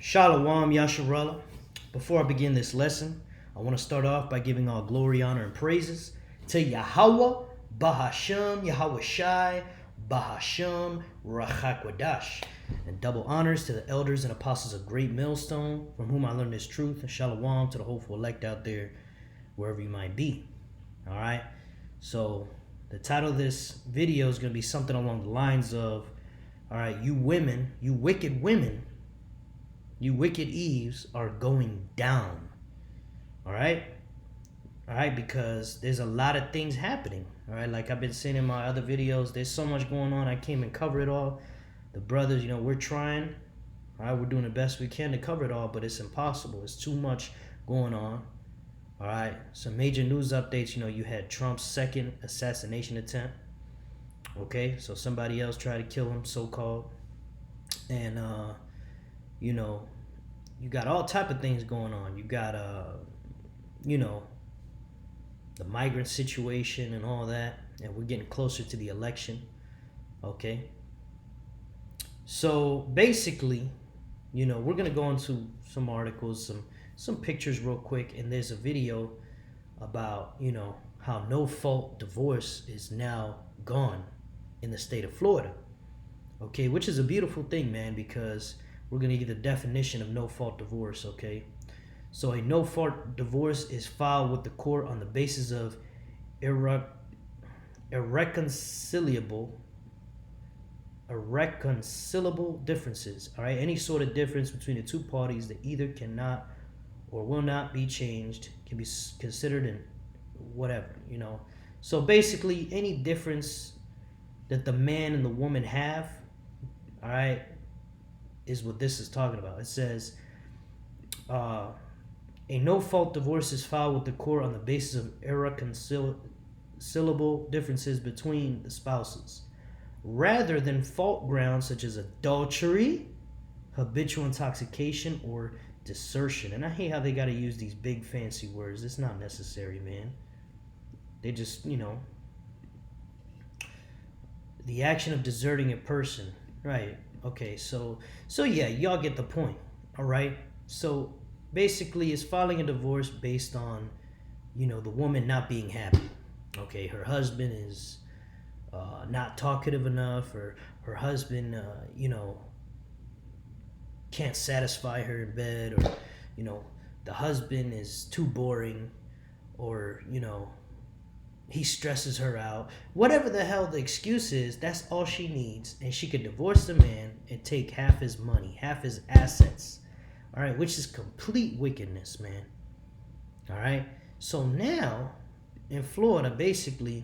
Shalom Yasharallah. Before I begin this lesson, I want to start off by giving all glory, honor, and praises to Yahweh, Bahasham, Yahweh Shai, Bahasham, Rachakwadash. And double honors to the elders and apostles of Great Millstone, from whom I learned this truth, and shalom to the hopeful elect out there, wherever you might be. All right? So, the title of this video is going to be something along the lines of, all right, you women, you wicked women, you wicked Eves are going down. All right? All right, because there's a lot of things happening. All right, like I've been saying in my other videos, there's so much going on. I can't even cover it all. The brothers, we're trying. All right, we're doing the best we can to cover it all, but it's impossible. It's too much going on. All right, some major news updates. You had Trump's second assassination attempt. Okay, so somebody else tried to kill him, so-called. And, you got all type of things going on. You got, the migrant situation and all that. And we're getting closer to the election. Okay. So basically, we're going to go into some articles, some pictures real quick. And there's a video about, how no-fault divorce is now gone in the state of Florida. Okay, which is a beautiful thing, man, because we're going to give the definition of no-fault divorce, okay? So a no-fault divorce is filed with the court on the basis of irreconcilable differences, all right? Any sort of difference between the two parties that either cannot or will not be changed can be considered in whatever, So basically, any difference that the man and the woman have, all right, is what this is talking about. It says, a no-fault divorce is filed with the court on the basis of irreconcilable differences between the spouses, rather than fault grounds such as adultery, habitual intoxication, or desertion. And I hate how they got to use these big fancy words. It's not necessary, man. They just, the action of deserting a person, right? Okay, so yeah, y'all get the point, all right? So basically, it's filing a divorce based on, the woman not being happy. Okay, her husband is not talkative enough, or her husband, can't satisfy her in bed, or, the husband is too boring, or, he stresses her out. Whatever the hell the excuse is, that's all she needs. And she could divorce the man and take half his money, half his assets. All right, which is complete wickedness, man. All right. So now, in Florida, basically,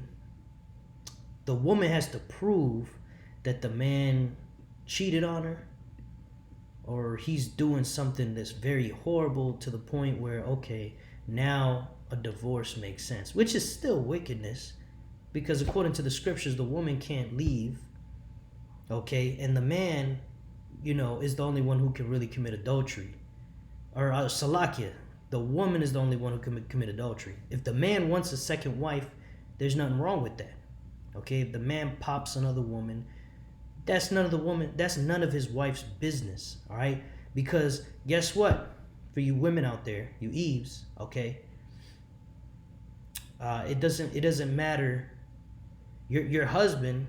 the woman has to prove that the man cheated on her, or he's doing something that's very horrible to the point where, okay, now a divorce makes sense, which is still wickedness, because according to the scriptures, the woman can't leave, okay, and the man, is the only one who can really commit adultery, or salakia, the woman is the only one who can commit adultery. If the man wants a second wife, there's nothing wrong with that, okay? If the man pops another woman, that's none of his wife's business, all right? Because guess what? For you women out there, you Eves, okay? It doesn't matter. Your husband,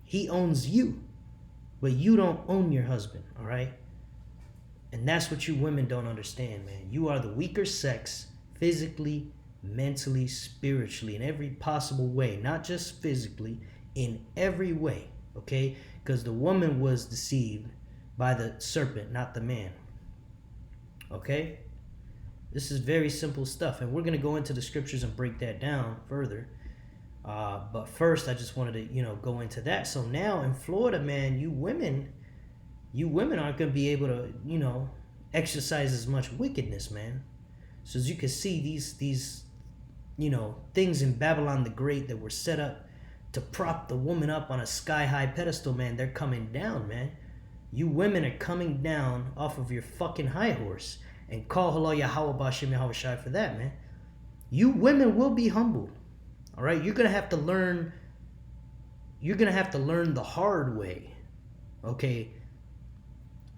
he owns you, but you don't own your husband, all right? And that's what you women don't understand, man. You are the weaker sex, physically, mentally, spiritually, in every possible way, not just physically, in every way, okay? Because the woman was deceived by the serpent, not the man, okay? This is very simple stuff, and we're going to go into the scriptures and break that down further. But first, I just wanted to, go into that. So now in Florida, man, you women aren't going to be able to, exercise as much wickedness, man. So as you can see, these things in Babylon the Great that were set up to prop the woman up on a sky-high pedestal, man, they're coming down, man. You women are coming down off of your fucking high horse. And call Halal Yahweh Bashim Yahweh Shai for that, man. You women will be humbled. All right? You're going to have to learn the hard way. Okay?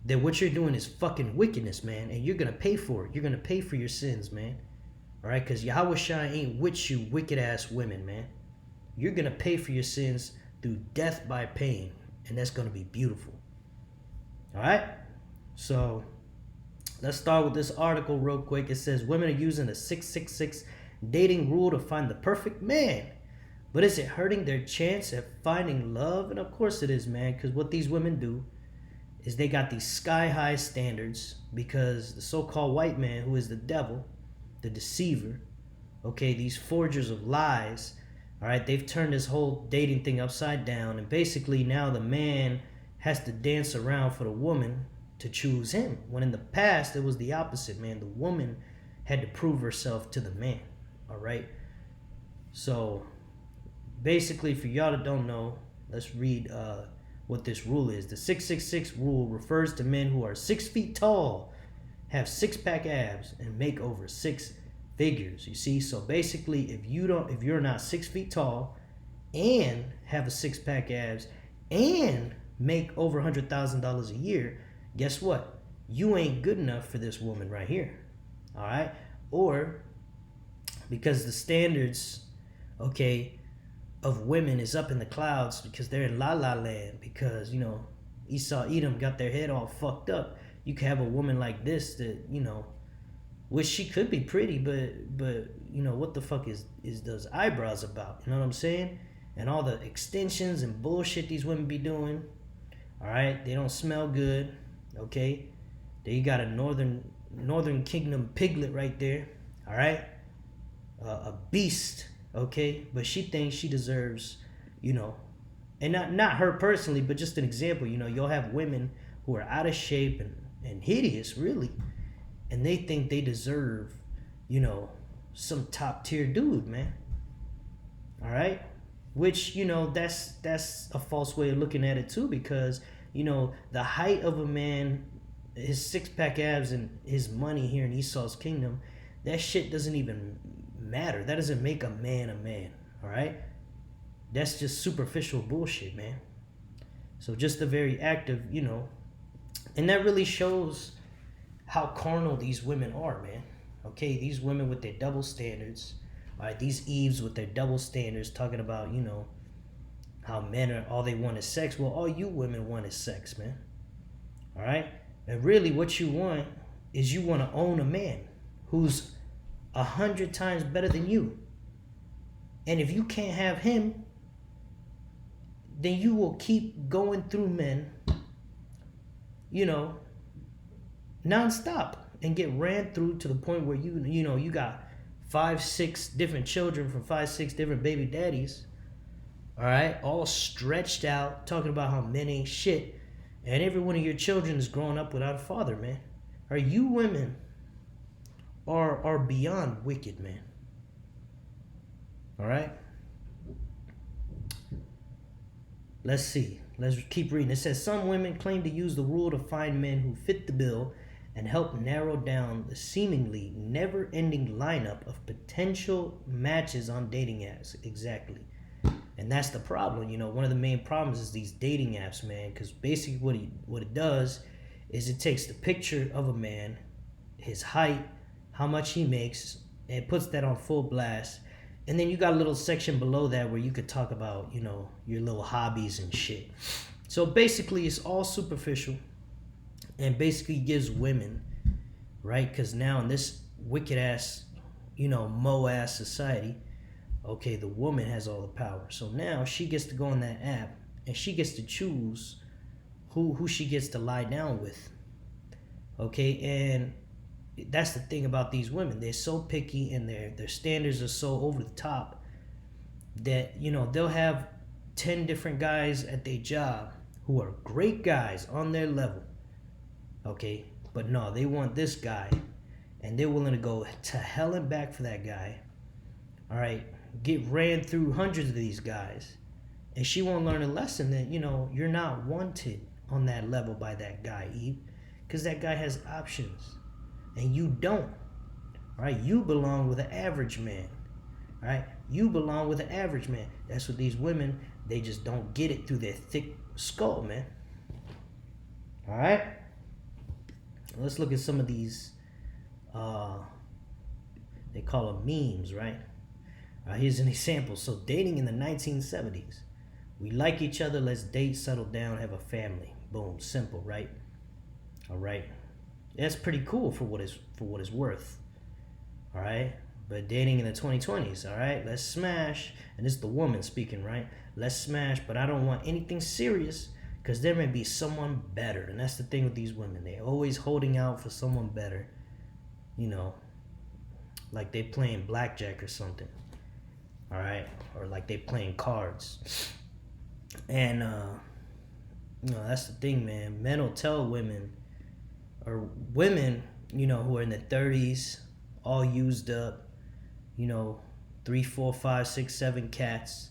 then what you're doing is fucking wickedness, man. And you're going to pay for it. You're going to pay for your sins, man. All right? Because Yahweh Shai ain't with you wicked ass women, man. You're going to pay for your sins through death by pain. And that's going to be beautiful. All right? So let's start with this article real quick. It says women are using the 666 dating rule to find the perfect man. But is it hurting their chance at finding love? And of course it is, man. Because what these women do is they got these sky high standards because the so-called white man, who is the devil, the deceiver, okay, these forgers of lies, all right, they've turned this whole dating thing upside down. And basically now the man has to dance around for the woman to choose him. When in the past, it was the opposite, man. The woman had to prove herself to the man, all right? So basically, for y'all that don't know, let's read what this rule is. The 666 rule refers to men who are 6 feet tall, have six-pack abs, and make over six figures. You see, so basically, if you're not 6 feet tall, and have a six-pack abs, and make over $100,000 a year, guess what? You ain't good enough for this woman right here. All right, or because the standards, okay, of women is up in the clouds because they're in la la land, because Esau Edom got their head all fucked up. You can have a woman like this that which she could be pretty, but what the fuck is those eyebrows about? You know what I'm saying? And all the extensions and bullshit these women be doing. All right, they don't smell good. Okay, there you got a northern kingdom piglet right there. All right, a beast. Okay, but she thinks she deserves, and not her personally, but just an example. You'll have women who are out of shape and hideous, really, and they think they deserve, some top tier dude, man. All right, which that's a false way of looking at it too, because the height of a man, his six-pack abs and his money here in Esau's kingdom, that shit doesn't even matter. That doesn't make a man a man. All right, that's just superficial bullshit, man. So just the very act of and that really shows how carnal these women are, man. Okay, these women with their double standards. All right, these Eves with their double standards, talking about how men are all they want is sex. Well, all you women want is sex, man. All right, and really what you want is you want to own a man who's 100 times better than you. And if you can't have him, then you will keep going through men, nonstop, and get ran through to the point where you got 5-6 different children from 5-6 different baby daddies. All right, all stretched out, talking about how men ain't shit, and every one of your children is growing up without a father, man. Are you women are beyond wicked, man. All right, let's see. Let's keep reading. It says some women claim to use the rule to find men who fit the bill and help narrow down the seemingly never-ending lineup of potential matches on dating apps. Exactly. And that's the problem. One of the main problems is these dating apps, man, because basically what it does is it takes the picture of a man, his height, how much he makes, and puts that on full blast. And then you got a little section below that where you could talk about, your little hobbies and shit. So basically it's all superficial and basically gives women, right? Because now in this wicked ass, mo-ass society, okay, the woman has all the power. So now she gets to go on that app and she gets to choose who she gets to lie down with. Okay, and that's the thing about these women. They're so picky and their standards are so over the top that, they'll have 10 different guys at their job who are great guys on their level. Okay, but no, they want this guy and they're willing to go to hell and back for that guy. All right, get ran through hundreds of these guys. And she won't learn a lesson that, you're not wanted on that level by that guy, Eve, because that guy has options. And you don't. All right, you belong with an average man. All right, you belong with an average man. That's what these women, they just don't get it through their thick skull, man. All right, let's look at some of these, they call them memes, right? Here's an example. So dating in the 1970s. We like each other, let's date, settle down, have a family. Boom, simple, right? All right. That's pretty cool for what it's worth. All right? But dating in the 2020s, all right? Let's smash. And this is the woman speaking, right? Let's smash, but I don't want anything serious because there may be someone better. And that's the thing with these women. They're always holding out for someone better. You know, like they playing blackjack or something. All right? Or like they playing cards. And, you know, that's the thing, man. Men will tell women, or women, you know, who are in their 30s, all used up, you know, 3, 4, 5, 6, 7 cats.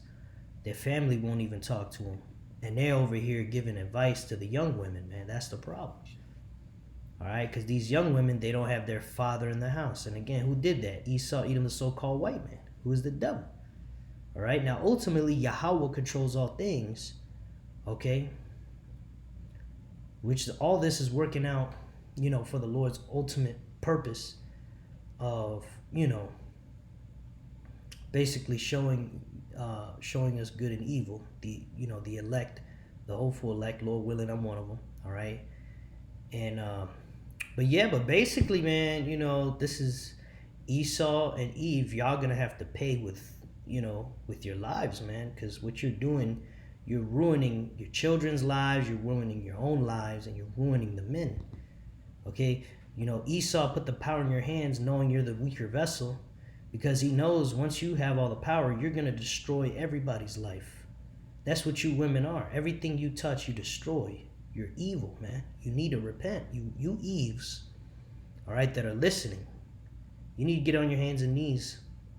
Their family won't even talk to them. And they're over here giving advice to the young women, man. That's the problem. All right? Because these young women, they don't have their father in the house. And again, who did that? Esau, Edom, the so-called white man, who is the devil. All right? Now, ultimately, Yahweh controls all things, okay? Which all this is working out, you know, for the Lord's ultimate purpose of, you know, basically showing us good and evil. The, you know, the elect, the hopeful elect, Lord willing, I'm one of them. All right. And but yeah, but basically, man, you know, this is Esau and Eve. Y'all gonna have to pay with, you know, with your lives, man, because what you're doing, you're ruining your children's lives, you're ruining your own lives, and you're ruining the men. Okay? You know, Esau put the power in your hands knowing you're the weaker vessel, because he knows once you have all the power, you're going to destroy everybody's life. That's what you women are. Everything you touch, you destroy. You're evil, man. You need to repent. You Eves, all right, that are listening. You need to get on your hands and knees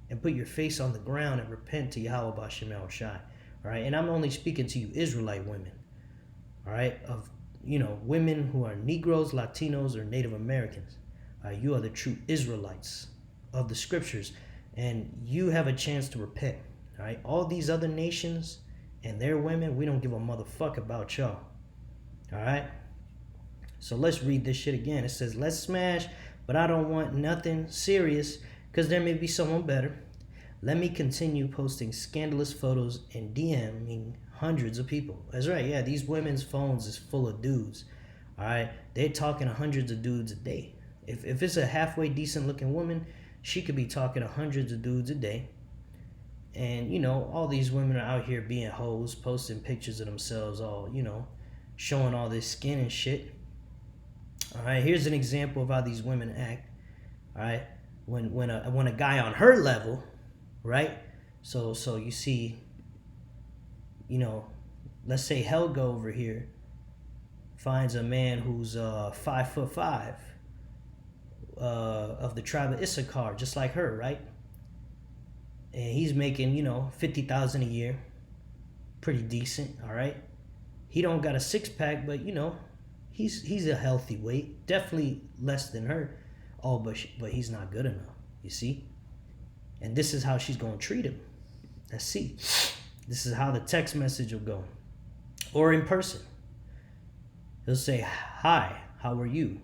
and put your face on the ground and repent to Yahweh B'Shem Yahushai. All right, and I'm only speaking to you Israelite women, all right, of, you know, women who are Negroes, Latinos, or Native Americans. You are the true Israelites of the scriptures, and you have a chance to repent. All right, all these other nations and their women, we don't give a motherfucker about y'all. All right, so let's read this shit again. It says, let's smash, but I don't want nothing serious because there may be someone better. Let me continue posting scandalous photos and DMing hundreds of people. That's right, yeah, these women's phones is full of dudes. All right, they're talking to hundreds of dudes a day. If it's a halfway decent looking woman, she could be talking to hundreds of dudes a day. And, you know, all these women are out here being hoes, posting pictures of themselves, all, you know, showing all this skin and shit. All right, here's an example of how these women act. All right, when a guy on her level, right? So you see, you know, let's say Helga over here finds a man who's 5'5", of the tribe of Issachar, just like her, right? And he's making, you know, $50,000 a year, pretty decent, all right. He don't got a 6-pack, but you know, he's a healthy weight, definitely less than her. Oh, but he's not good enough, you see. And this is how she's gonna treat him. Let's see. This is how the text message will go, or in person. He'll say, "Hi, how are you?"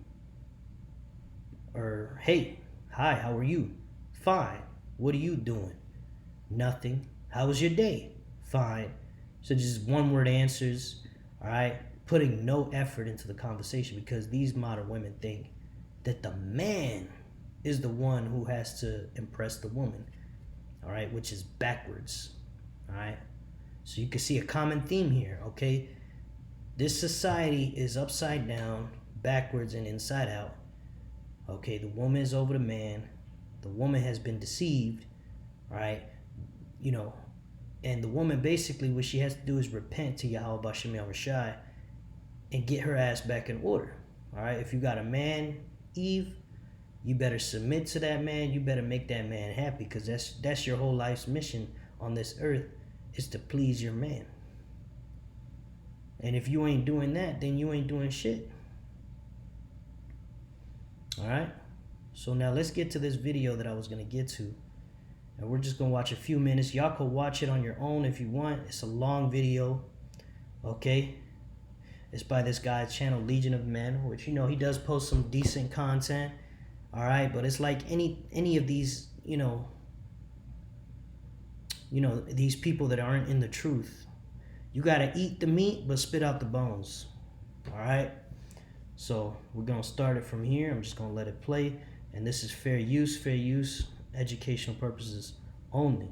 Or, "Hey, hi, how are you?" "Fine. What are you doing?" "Nothing." "How was your day?" "Fine." So just one-word answers, all right? Putting no effort into the conversation, because these modern women think that the man is the one who has to impress the woman, all right? Which is backwards, all right? So you can see a common theme here, okay? This society is upside down, backwards, and inside out. Okay, the woman is over the man. The woman has been deceived, right? You know, and the woman basically, what she has to do is repent to Yahweh B'Shem Yahushai and get her ass back in order. All right, if you got a man, Eve, you better submit to that man. You better make that man happy, because that's your whole life's mission on this earth, is to please your man. And if you ain't doing that, then you ain't doing shit. All right, so now let's get to this video that I was going to get to. And we're just going to watch a few minutes. Y'all can watch it on your own if you want. It's a long video, okay? It's by this guy's channel, Legion of Men, which, you know, he does post some decent content. All right, but it's like any of these, these people that aren't in the truth. You gotta eat the meat, but spit out the bones. All right. So we're gonna start it from here. I'm just gonna let it play, and this is fair use, educational purposes only.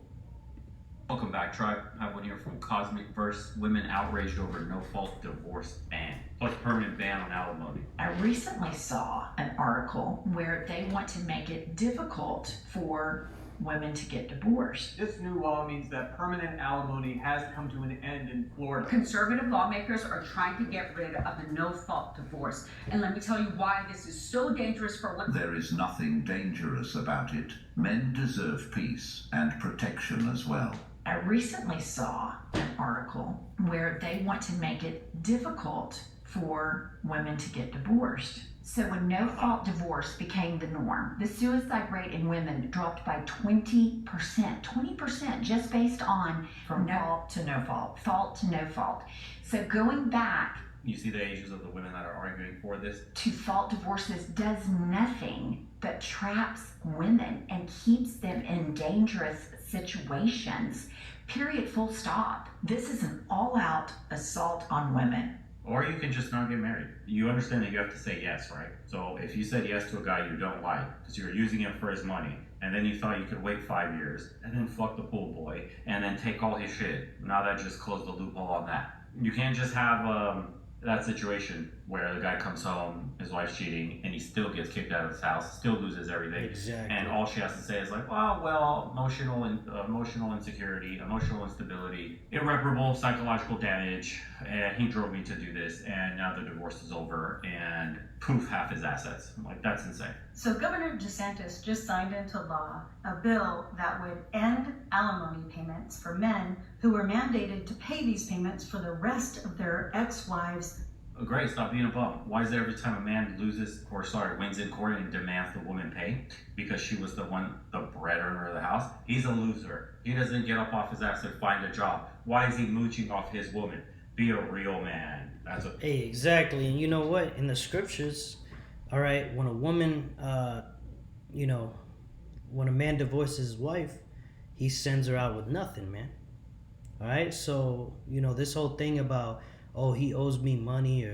Welcome back, tribe. I have one here from Cosmic Verse. Women outraged over no-fault divorce ban, plus permanent ban on alimony. I recently saw an article where they want to make it difficult for women to get divorced. This new law means that permanent alimony has come to an end in Florida. Conservative lawmakers are trying to get rid of the no-fault divorce. And let me tell you why this is so dangerous for women. There is nothing dangerous about it. Men deserve peace and protection as well. I recently saw an article where they want to make it difficult for women to get divorced. So when no-fault divorce became the norm, the suicide rate in women dropped by 20%. 20% just based on from fault to no fault. Fault to no fault. So going back, You see the ages of the women that are arguing for this? to fault divorces does nothing but traps women and keeps them in dangerous situations. Period, full stop. This is an all-out assault on women. Or you can just not get married. You understand that you have to say yes, right? So if you said yes to a guy you don't like because you were using him for his money, and then you thought you could wait 5 years, and then fuck the pool boy, and then take all his shit, now that just closed the loophole on that. You can't just have that situation where the guy comes home, his wife's cheating, and he still gets kicked out of his house, still loses everything. Exactly. And all she has to say is like, well, emotional insecurity, emotional instability, irreparable psychological damage, and he drove me to do this, and now the divorce is over, and poof, half his assets. I'm like, that's insane. So Governor DeSantis just signed into law a bill that would end alimony payments for men who were mandated to pay these payments for the rest of their ex-wives. Great, stop being a bum. Why is it every time a man wins in court and demands the woman pay because she was the breadwinner of the house? He's a loser. He doesn't get up off his ass and find a job. Why is he mooching off his woman? Be a real man. Hey, exactly. And you know what? In the scriptures, all right, when a woman, when a man divorces his wife, he sends her out with nothing, man. All right, so this whole thing about, oh, he owes me money,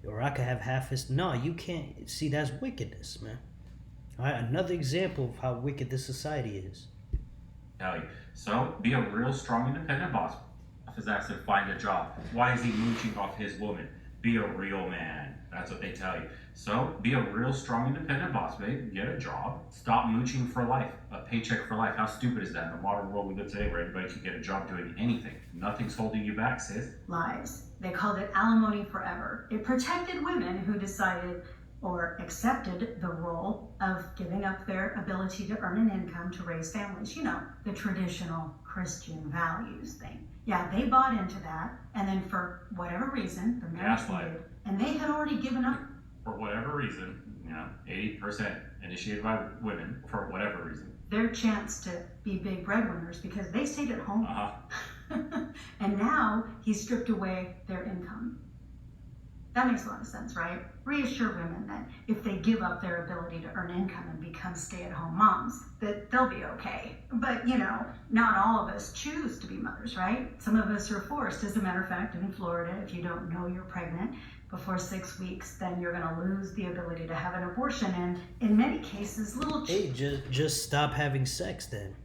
or I could have half his. No, you can't. See, that's wickedness, man. All right, another example of how wicked this society is. Tell you. So be a real strong, independent boss. Off his ass and find a job. Why is he mooching off his woman? Be a real man. That's what they tell you. So be a real strong, independent boss, babe. Get a job. Stop mooching for life. A paycheck for life. How stupid is that in the modern world we live today, where anybody can get a job doing anything? Nothing's holding you back, sis. Lives. They called it alimony forever. It protected women who decided or accepted the role of giving up their ability to earn an income to raise families. The traditional Christian values thing. Yeah, they bought into that, and then for whatever reason, the marriage ended, and they had already given up. For whatever reason, 80% initiated by women, for whatever reason. Their chance to be big breadwinners because they stayed at home. And now he's stripped away their income. That makes a lot of sense, right? Reassure women that if they give up their ability to earn income and become stay-at-home moms, that they'll be okay. But, not all of us choose to be mothers, right? Some of us are forced. As a matter of fact, in Florida, if you don't know you're pregnant before 6 weeks, then you're going to lose the ability to have an abortion. And in many cases, Hey, just stop having sex then.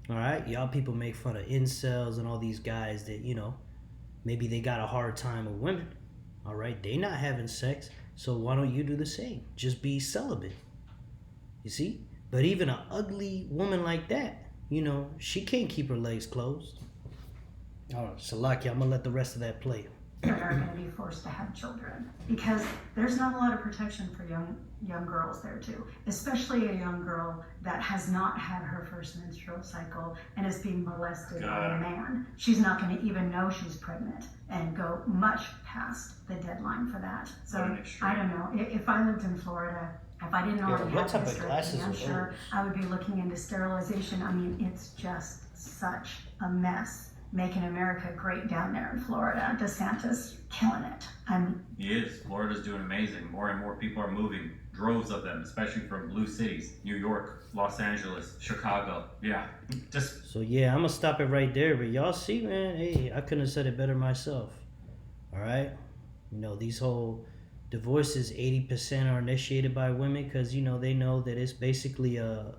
All right? Y'all people make fun of incels and all these guys that, maybe they got a hard time with women. All right, they not having sex, so why don't you do the same? Just be celibate. You see? But even an ugly woman like that, she can't keep her legs closed. All right, Salaki, I'm gonna let the rest of that play. Are going to be forced to have children because there's not a lot of protection for young girls there too, especially a young girl that has not had her first menstrual cycle and is being molested by a man. She's not going to even know she's pregnant and go much past the deadline for that. So I don't know. If I lived in Florida, if I didn't already have this, I'm sure I would be looking into sterilization. I mean, it's just such a mess making America great down there in Florida. DeSantis killing it. He is. Florida's doing amazing. More and more people are moving. Droves of them, especially from blue cities. New York, Los Angeles, Chicago. Yeah. Just So yeah, I'm gonna stop it right there. But y'all see, man, hey, I couldn't have said it better myself. All right, you know, these whole divorces, 80% are initiated by women because you know they know that it's basically a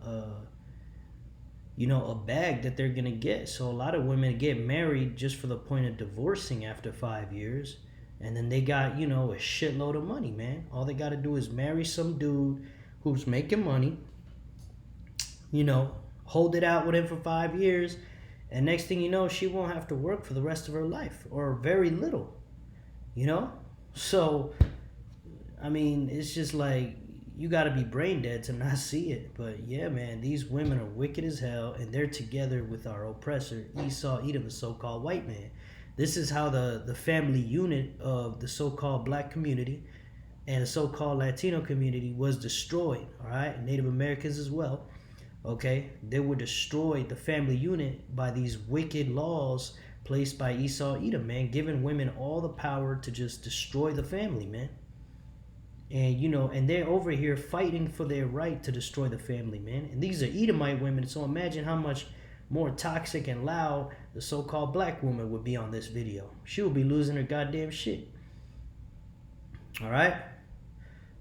bag that they're gonna get. So a lot of women get married just for the point of divorcing after 5 years, and then they got, you know, a shitload of money, man. All they got to do is marry some dude who's making money, you know, hold it out with him for 5 years, and next thing you know, she won't have to work for the rest of her life, or very little, you know? So, I mean, it's just like, you got to be brain dead to not see it. But yeah, man, these women are wicked as hell, and they're together with our oppressor, Esau, Edom, the so-called white man. This is how the family unit of the so-called black community and the so-called Latino community was destroyed, all right? Native Americans as well, okay? They were destroyed, the family unit, by these wicked laws placed by Esau, Edom, man, giving women all the power to just destroy the family, man. And, you know, and they're over here fighting for their right to destroy the family, man. And these are Edomite women, so imagine how much more toxic and loud the so-called black woman would be on this video. She would be losing her goddamn shit. All right?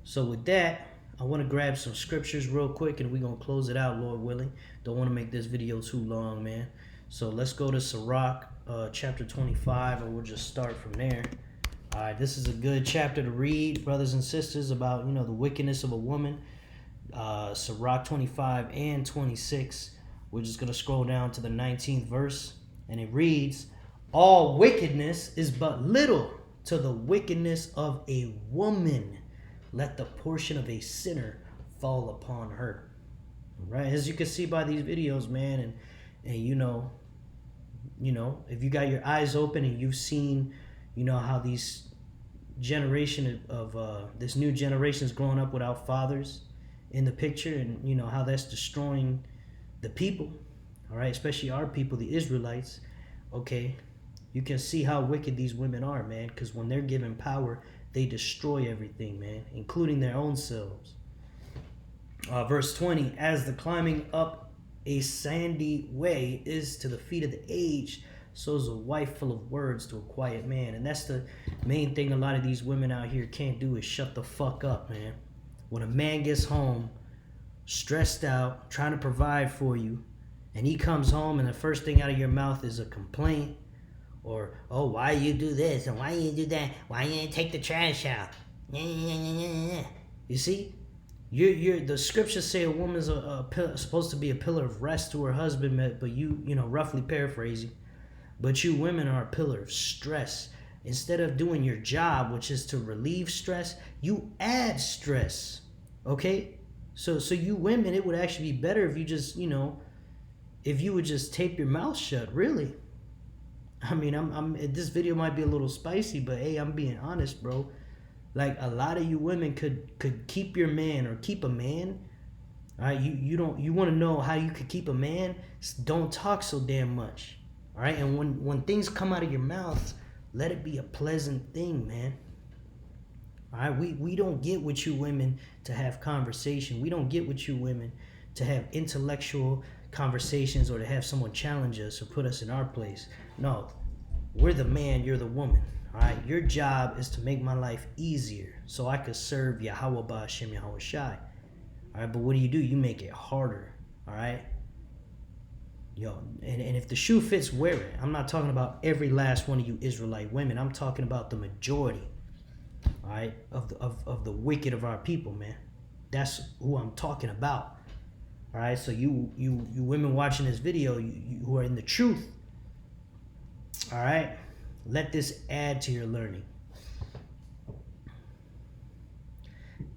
So with that, I want to grab some scriptures real quick, and we're going to close it out, Lord willing. Don't want to make this video too long, man. So let's go to Sirach, chapter 25, and we'll just start from there. All right, this is a good chapter to read, brothers and sisters, about, you know, the wickedness of a woman. Sirach 25 and 26. We're just going to scroll down to the 19th verse, and it reads, all wickedness is but little to the wickedness of a woman. Let the portion of a sinner fall upon her. All right, as you can see by these videos, man, and you know, if you got your eyes open and you've seen, you know, how these generation of this new generation is growing up without fathers in the picture, and you know how that's destroying the people, all right, especially our people, the Israelites, okay, you can see how wicked these women are, man, because when they're given power, they destroy everything, man, including their own selves. Verse 20, as the climbing up a sandy way is to the feet of the aged, so is a wife full of words to a quiet man. And that's the main thing a lot of these women out here can't do, is shut the fuck up, man. When a man gets home stressed out, trying to provide for you, and he comes home and the first thing out of your mouth is a complaint, or, oh, why you do this and why you do that, why you didn't take the trash out, you see, you're the scriptures say a woman's supposed to be a pillar of rest to her husband, but you know, roughly paraphrasing, but you women are a pillar of stress. Instead of doing your job, which is to relieve stress, you add stress, okay? So you women, it would actually be better if you just, you know, if you would just tape your mouth shut, really. I mean, this video might be a little spicy, but hey, I'm being honest, bro. Like, a lot of you women could keep your man, or keep a man. All right, you want to know how you could keep a man? Don't talk so damn much. All right, and when things come out of your mouth, let it be a pleasant thing, man. All right, we don't get with you women to have conversation. We don't get with you women to have intellectual conversations, or to have someone challenge us or put us in our place. No, we're the man, you're the woman. All right, your job is to make my life easier so I could serve Yahweh Ba'ashem Yahweh Shai. All right, but what do? You make it harder. All right. Yo, and if the shoe fits, wear it. I'm not talking about every last one of you Israelite women. I'm talking about the majority, all right, of the wicked of our people, man. That's who I'm talking about. All right, so you women watching this video, you who are in the truth, all right, let this add to your learning.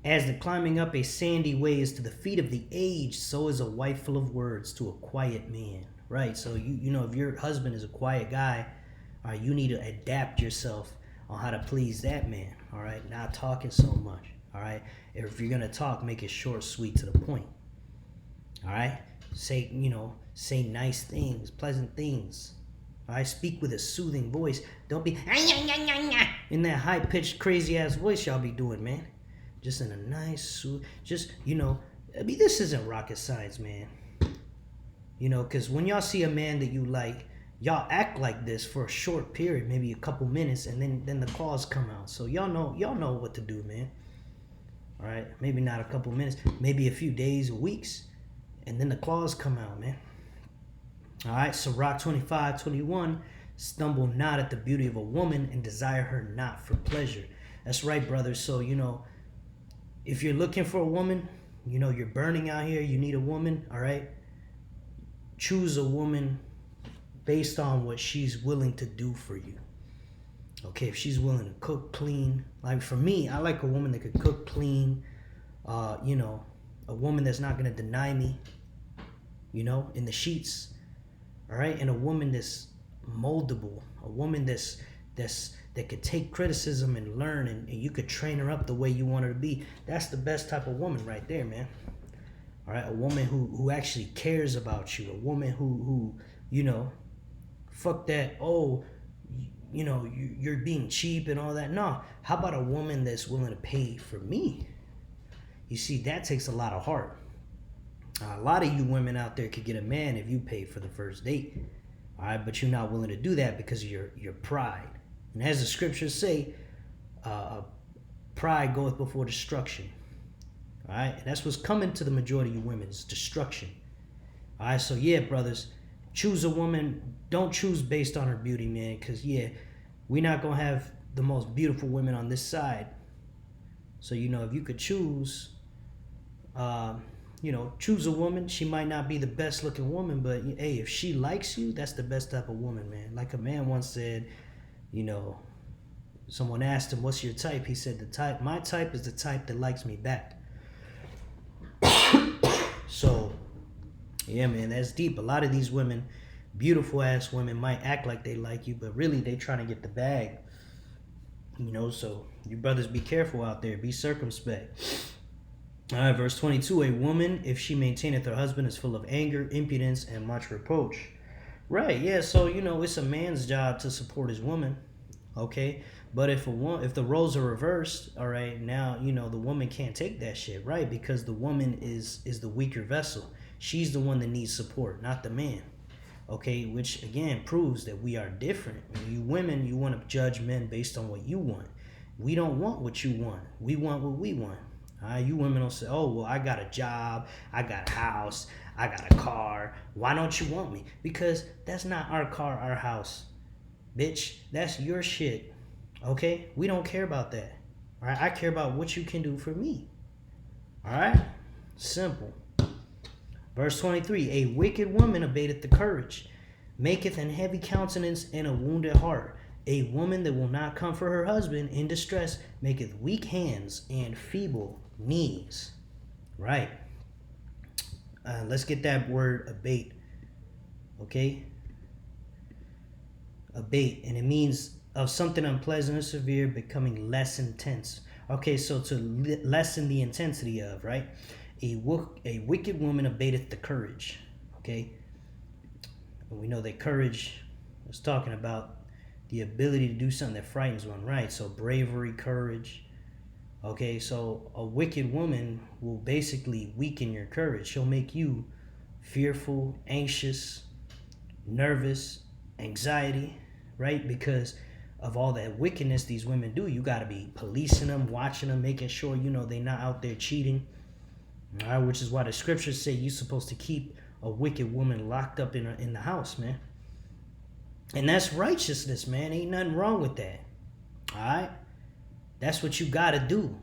As the climbing up a sandy way is to the feet of the aged, so is a wife full of words to a quiet man. Right, so you know, if your husband is a quiet guy, all right, you need to adapt yourself on how to please that man. All right, not talking so much. All right, if you're gonna talk, make it short, sweet, to the point. All right, say nice things, pleasant things. I speak with a soothing voice. Don't be in that high-pitched, crazy-ass voice y'all be doing, man. Just in a nice, just, you know, I mean, this isn't rocket science, man. You know, because when y'all see a man that you like, y'all act like this for a short period, maybe a couple minutes, and then the claws come out. So y'all know what to do, man. All right, maybe not a couple minutes, maybe a few days or weeks, and then the claws come out, man. All right, Sirach 25:21, stumble not at the beauty of a woman and desire her not for pleasure. That's right, brother. So, you know, if you're looking for a woman, you know, you're burning out here, you need a woman, all right? Choose a woman based on what she's willing to do for you. Okay, if she's willing to cook, clean. Like for me, I like a woman that could cook, clean. You know, a woman that's not gonna deny me, you know, in the sheets. All right, and a woman that's moldable, a woman that could take criticism and learn, and you could train her up the way you want her to be. That's the best type of woman right there, man. All right, a woman who actually cares about you, a woman who you know, fuck that, oh, you know, you're being cheap and all that. No, how about a woman that's willing to pay for me? You see, that takes a lot of heart. A lot of you women out there could get a man if you pay for the first date. All right, but you're not willing to do that because of your pride. And as the scriptures say, pride goeth before destruction. All right, and that's what's coming to the majority of you women, is destruction. All right, so yeah, brothers, choose a woman. Don't choose based on her beauty, man, because yeah, we're not gonna have the most beautiful women on this side. So, you know, if you could choose, you know, choose a woman. She might not be the best looking woman, but hey, if she likes you, that's the best type of woman, man. Like a man once said, you know, someone asked him, what's your type? He said, my type is the type that likes me back. So, yeah, man, that's deep. A lot of these women, beautiful ass women, might act like they like you, but really they trying to get the bag. You know, so you brothers be careful out there. Be circumspect. All right, verse 22, a woman, if she maintaineth her husband, is full of anger, impudence, and much reproach. Right, yeah, so, you know, it's a man's job to support his woman, okay? But if the roles are reversed, all right, now, you know, the woman can't take that shit, right? Because the woman is the weaker vessel. She's the one that needs support, not the man, okay? Which, again, proves that we are different. You women, you want to judge men based on what you want. We don't want what you want. We want what we want. You women don't say, oh, well, I got a job, I got a house, I got a car. Why don't you want me? Because that's not our car, our house. Bitch, that's your shit. Okay? We don't care about that. All right? I care about what you can do for me. All right? Simple. Verse 23, a wicked woman abateth the courage, maketh an heavy countenance and a wounded heart. A woman that will not comfort her husband in distress maketh weak hands and feeble knees. Right. Let's get that word abate. Okay? Abate. And it means of something unpleasant or severe becoming less intense. Okay, so to lessen the intensity of, right? A wicked woman abateth the courage. Okay? And we know that courage is talking about the ability to do something that frightens one, right? So bravery, courage. Okay, so a wicked woman will basically weaken your courage. She'll make you fearful, anxious, nervous, anxiety, right? Because of all that wickedness these women do, you got to be policing them, watching them, making sure, you know, they're not out there cheating. All right, which is why the scriptures say you're supposed to keep a wicked woman locked up in the house, man. And that's righteousness, man. Ain't nothing wrong with that. All right? That's what you got to do.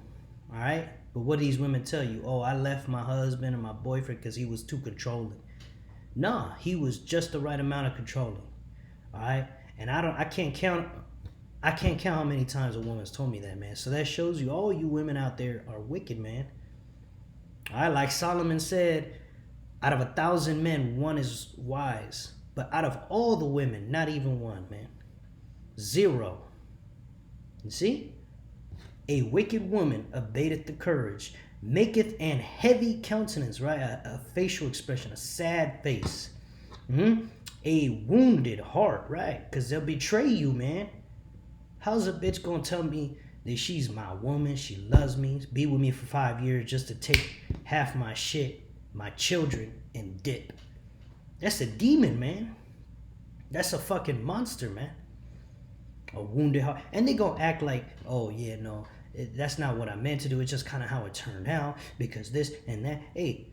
All right? But what do these women tell you? Oh, I left my husband or my boyfriend because he was too controlling. Nah, he was just the right amount of controlling. All right? And I can't count how many times a woman's told me that, man. So that shows you all you women out there are wicked, man. All right? Like Solomon said, out of 1,000 men, one is wise. But out of all the women, not even one, man. 0. You see? A wicked woman abateth the courage, maketh an heavy countenance, right? A facial expression, a sad face. a wounded heart, right? Because they'll betray you, man. How's a bitch gonna tell me that she's my woman, she loves me, be with me for 5 years just to take half my shit, my children, and dip? That's a demon, man. That's a fucking monster, man. A wounded heart. And they gonna act like, oh yeah, no, that's not what I meant to do. It's just kind of how it turned out because this and that. Hey,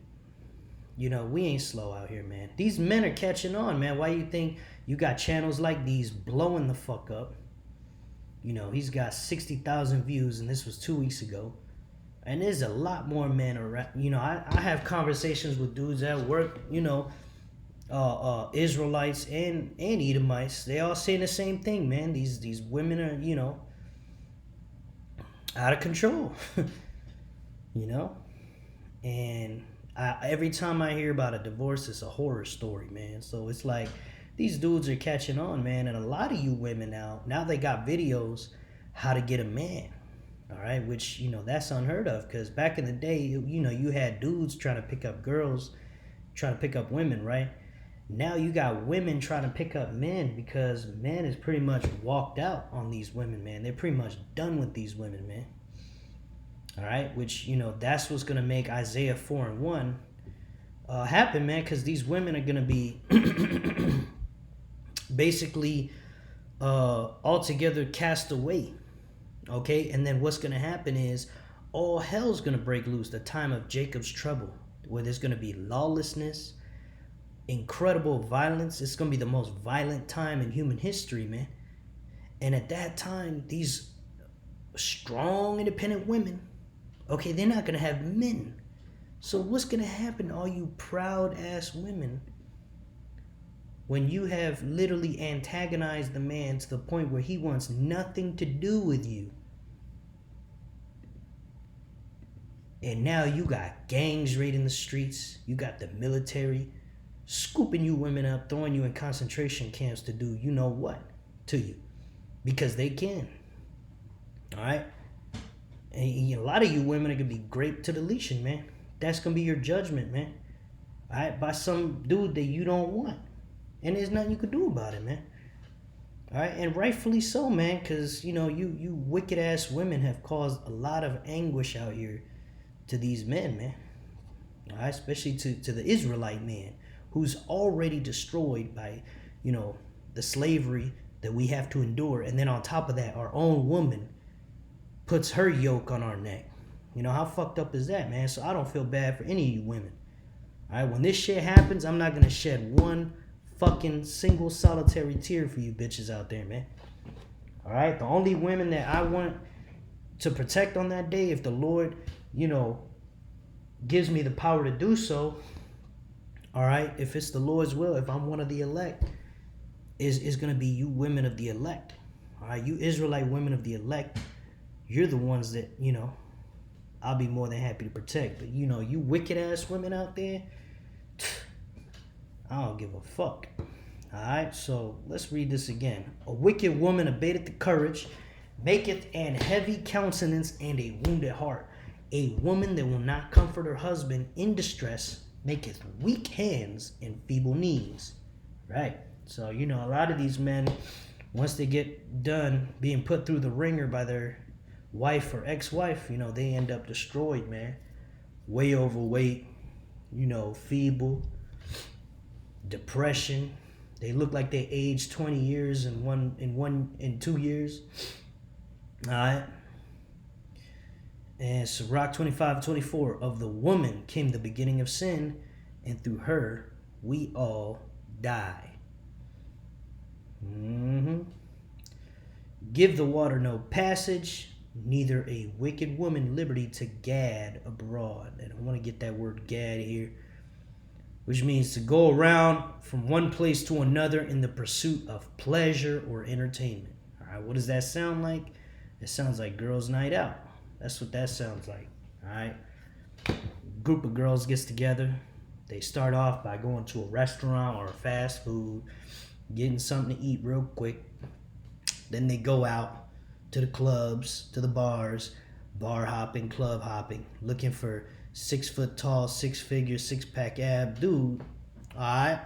you know, we ain't slow out here, man. These men are catching on, man. Why you think you got channels like these blowing the fuck up? You know, he's got 60,000 views, and this was 2 weeks ago. And there's a lot more men around. You know, I have conversations with dudes at work, you know, Israelites and Edomites. They all saying the same thing, man. These women are, you know, out of control. You know? And every time I hear about a divorce, it's a horror story, man. So it's like these dudes are catching on, man. And a lot of you women now they got videos how to get a man. All right, which, you know, that's unheard of because back in the day, you know, you had dudes trying to pick up girls, trying to pick up women, right? Now you got women trying to pick up men because men is pretty much walked out on these women, man. They're pretty much done with these women, man. All right, which, you know, that's what's going to make Isaiah 4:1 happen, man, because these women are going to be basically altogether cast away. Okay, and then what's going to happen is all hell's going to break loose, the time of Jacob's trouble, where there's going to be lawlessness, incredible violence. It's going to be the most violent time in human history, man. And at that time, these strong, independent women, okay, they're not going to have men. So what's going to happen to all you proud-ass women when you have literally antagonized the man to the point where he wants nothing to do with you? And now you got gangs raiding the streets. You got the military scooping you women up, throwing you in concentration camps to do you know what to you. Because they can. All right? And a lot of you women are going to be raped to deletion, man. That's going to be your judgment, man. All right? By some dude that you don't want. And there's nothing you can do about it, man. All right? And rightfully so, man. Because, you know, you wicked-ass women have caused a lot of anguish out here to these men, man. All right? Especially to the Israelite man, who's already destroyed by, you know, the slavery that we have to endure. And then on top of that, our own woman puts her yoke on our neck. You know, how fucked up is that, man? So I don't feel bad for any of you women. All right? When this shit happens, I'm not going to shed one fucking single solitary tear for you bitches out there, man. All right? The only women that I want to protect on that day, if the Lord, you know, gives me the power to do so, all right, if it's the Lord's will, if I'm one of the elect, is going to be you women of the elect. All right, you Israelite women of the elect, you're the ones that, you know, I'll be more than happy to protect. But, you know, you wicked-ass women out there, I don't give a fuck. All right, so let's read this again. A wicked woman abated the courage, maketh an heavy countenance and a wounded heart. A woman that will not comfort her husband in distress maketh weak hands and feeble knees. Right. So, you know, a lot of these men, once they get done being put through the ringer by their wife or ex-wife, you know, they end up destroyed, man. Way overweight, you know, feeble, depression. They look like they aged 20 years in 2 years. All right. And Sirach 25:24, of the woman came the beginning of sin, and through her we all die. Give the water no passage, neither a wicked woman liberty to gad abroad. And I want to get that word gad here, which means to go around from one place to another in the pursuit of pleasure or entertainment. All right, what does that sound like? It sounds like girls' night out. That's what that sounds like. All right, group of girls gets together. They start off by going to a restaurant or a fast food, getting something to eat real quick. Then they go out to the clubs, to the bars, bar hopping, club hopping, looking for 6 foot tall, 6 figure, 6-pack ab dude. All right.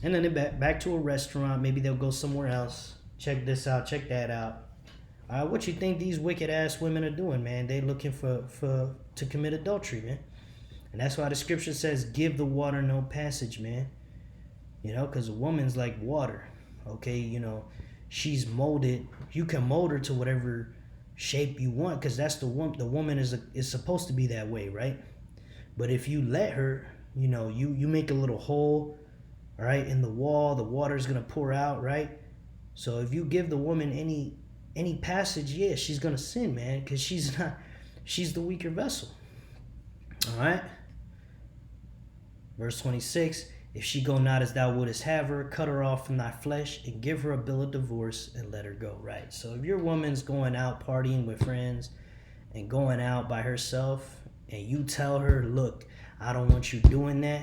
And then back to a restaurant. Maybe they'll go somewhere else. Check this out. Check that out. What you think these wicked ass women are doing, man? They looking for to commit adultery, man. And that's why the scripture says, give the water no passage, man. You know, because a woman's like water. Okay, you know, she's molded. You can mold her to whatever shape you want, because that's the woman is supposed to be that way, right? But if you let her, you know, you make a little hole, all right, in the wall, the water's gonna pour out, right? So if you give the woman any passage, yeah, she's gonna sin, man, because she's the weaker vessel. All right. Verse 26, if she go not as thou wouldest have her, cut her off from thy flesh and give her a bill of divorce and let her go, right? So if your woman's going out partying with friends and going out by herself and you tell her, look, I don't want you doing that,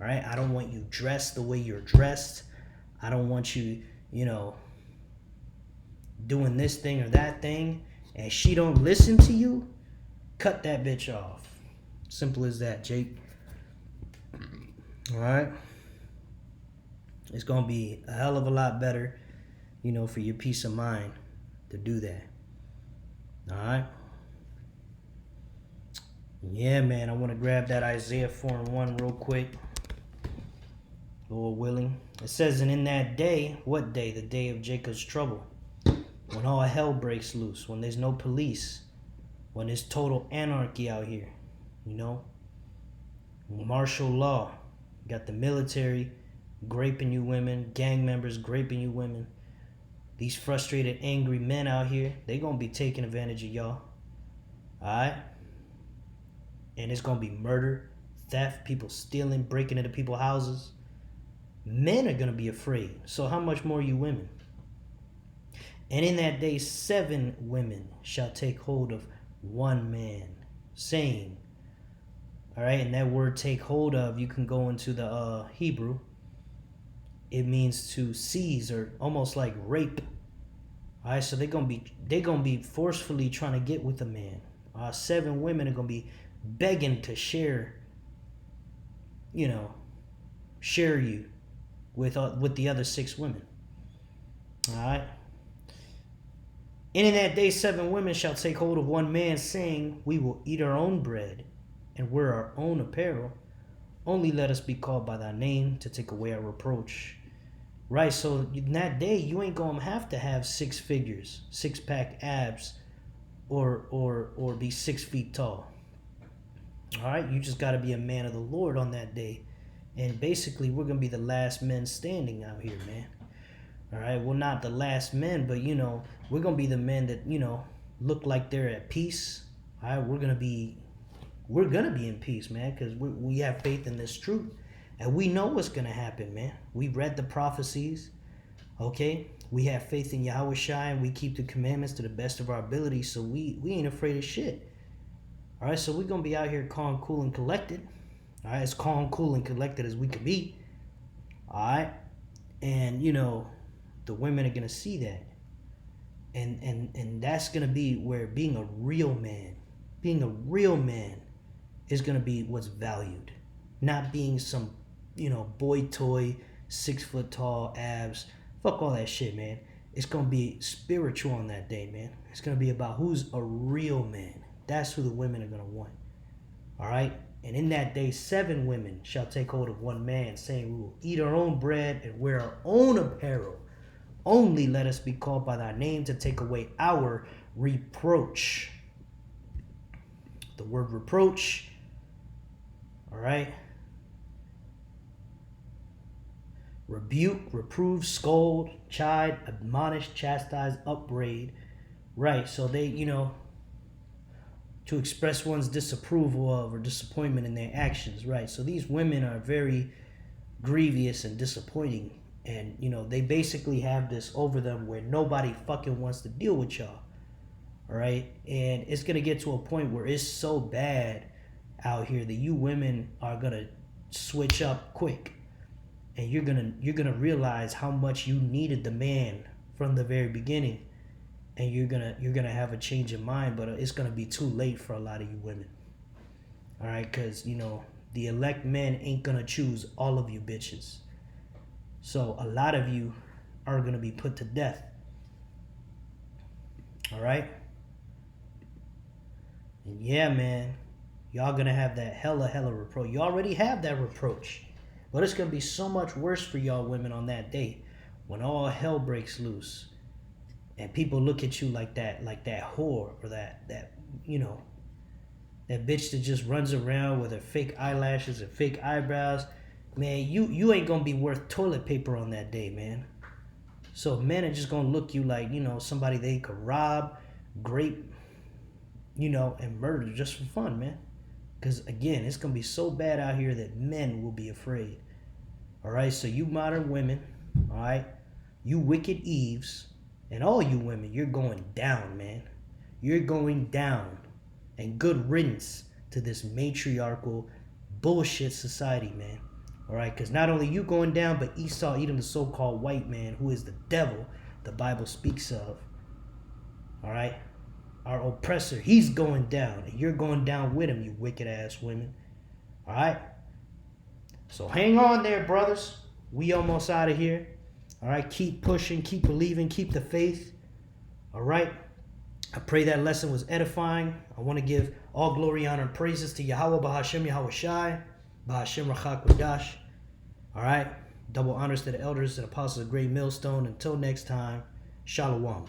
all right? I don't want you dressed the way you're dressed. I don't want you, you know, doing this thing or that thing, and she don't listen to you, cut that bitch off. Simple as that, Jake. All right? It's going to be a hell of a lot better, you know, for your peace of mind to do that. All right? Yeah, man, I want to grab that Isaiah 4:1 real quick. Lord willing. It says, and in that day, what day? The day of Jacob's trouble. When all hell breaks loose, when there's no police, when there's total anarchy out here, you know, martial law, you got the military raping you women, gang members raping you women, these frustrated, angry men out here, they gonna be taking advantage of y'all, alright? And it's gonna be murder, theft, people stealing, breaking into people's houses. Men are gonna be afraid, so how much more you women? And in that day 7 women shall take hold of one man, saying, all right, and that word take hold of, you can go into the Hebrew. It means to seize, or almost like rape. All right, so they're gonna be forcefully trying to get with a man. 7 women are gonna be begging to share, you know, share you with the other 6 women. All right. And in that day 7 women shall take hold of one man, saying, we will eat our own bread and wear our own apparel. Only let us be called by thy name to take away our reproach. Right, so in that day, you ain't going to have 6 figures, 6-pack abs, or be 6 feet tall. All right, you just got to be a man of the Lord on that day. And basically, we're going to be the last men standing out here, man. All right, well, not the last men, but, you know, we're going to be the men that, you know, look like they're at peace. All right, we're going to be in peace, man, because we have faith in this truth. And we know what's going to happen, man. We read the prophecies, okay? We have faith in Yahweh Shai, and we keep the commandments to the best of our ability, so we ain't afraid of shit. All right, so we're going to be out here calm, cool, and collected. All right, as calm, cool, and collected as we can be. All right? And, you know, the women are going to see that. And that's going to be where being a real man is going to be what's valued. Not being some, you know, boy toy, 6 foot tall abs. Fuck all that shit, man. It's going to be spiritual on that day, man. It's going to be about who's a real man. That's who the women are going to want. All right? And in that day, 7 women shall take hold of one man, saying, we will eat our own bread and wear our own apparel. Only let us be called by thy name to take away our reproach. The word reproach, all right? Rebuke, reprove, scold, chide, admonish, chastise, upbraid. Right, so they, you know, to express one's disapproval of or disappointment in their actions, right? So these women are very grievous and disappointing, and, you know, they basically have this over them where nobody fucking wants to deal with y'all, all right? And it's going to get to a point where it's so bad out here that you women are going to switch up quick, and you're going to realize how much you needed the man from the very beginning. And you're gonna have a change of mind, but it's gonna be too late for a lot of you women. All right, because, you know, the elect men ain't gonna choose all of you bitches. So a lot of you are going to be put to death. All right? And yeah, man, y'all going to have that hella reproach. You already have that reproach. But it's going to be so much worse for y'all women on that day when all hell breaks loose. And people look at you like that whore, or that you know, that bitch that just runs around with her fake eyelashes and fake eyebrows. Man, you ain't gonna be worth toilet paper on that day, man. So men are just gonna look you like, you know, somebody they could rob, grape, you know, and murder just for fun, man. Because again, it's gonna be so bad out here that men will be afraid. All right, so you modern women, all right, you wicked Eves, and all you women, you're going down, man. You're going down. And good riddance to this matriarchal bullshit society, man. All right, because not only you going down, but Esau, Edom, the so-called white man, who is the devil the Bible speaks of. All right, our oppressor, he's going down, and you're going down with him, you wicked ass women. All right, so hang on there, brothers. We almost out of here. All right, keep pushing, keep believing, keep the faith. All right. I pray that lesson was edifying. I want to give all glory, honor, and praises to Yahweh, Bahashem, Yahweh Shai, Bahashem, Rachak, Wadash. All right. Double honors to the elders and apostles of Great Millstone. Until next time, Shalom.